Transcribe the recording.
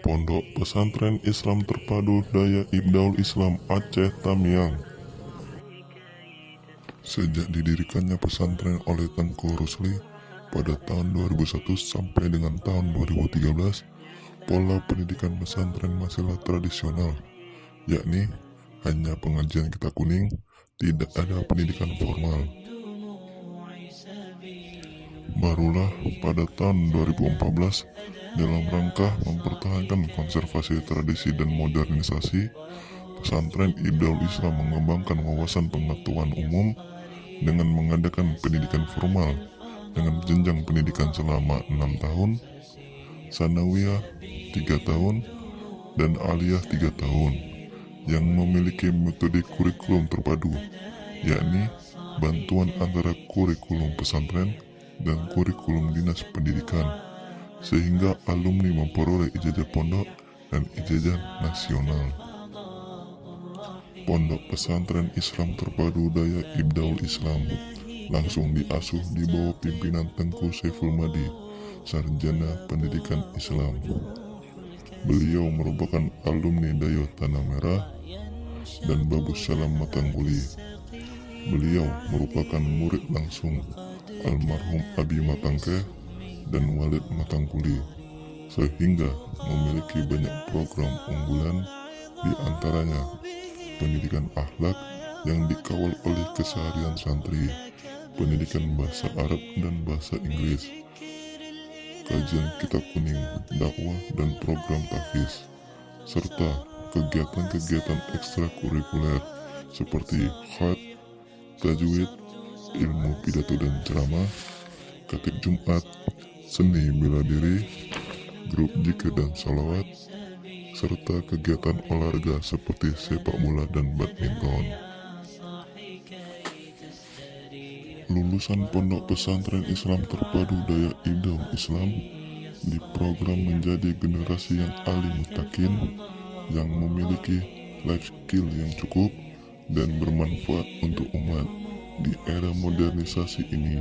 Pondok Pesantren Islam Terpadu Daya Ibdaul Islam Aceh Tamiang. Sejak didirikannya pesantren oleh Tengku Rusli pada tahun 2001 sampai dengan tahun 2013, pola pendidikan pesantren masihlah tradisional, yakni hanya pengajian kitab kuning, tidak ada pendidikan formal. Barulah pada tahun 2014, dalam rangka mempertahankan konservasi tradisi dan modernisasi, pesantren Ibdaul Islam mengembangkan wawasan pengetahuan umum dengan mengadakan pendidikan formal dengan jenjang pendidikan selama 6 tahun, sanawiyah 3 tahun, dan aliyah 3 tahun, yang memiliki metode kurikulum terpadu, yakni bantuan antara kurikulum pesantren dan kurikulum dinas pendidikan, sehingga alumni memperoleh ijazah pondok dan ijazah nasional. Pondok Pesantren Islam Terpadu Daya Ibdaul Islam langsung diasuh di bawah pimpinan Tengku Saiful Madi, Sarjana Pendidikan Islam. Beliau merupakan alumni Dayo Tanah Merah dan Babus Salam Matangguli. Beliau merupakan murid langsung almarhum Abi Matangkeh dan Walid Matangguli, sehingga memiliki banyak program unggulan, di antaranya pendidikan akhlak yang dikawal oleh keseharian santri, pendidikan bahasa Arab dan bahasa Inggris, kajian kitab kuning, dakwah dan program tahfiz, serta kegiatan-kegiatan ekstrakurikuler seperti khat, tajwid, ilmu pidato dan ceramah, khatib Jumat, seni bela diri, grup zikir dan salawat, serta kegiatan olahraga seperti sepak bola dan badminton. Lulusan Pondok Pesantren Islam Terpadu Daya Ibdaul Islam diprogram menjadi generasi yang alim muttaqin, yang memiliki life skill yang cukup dan bermanfaat untuk umat di era modernisasi ini.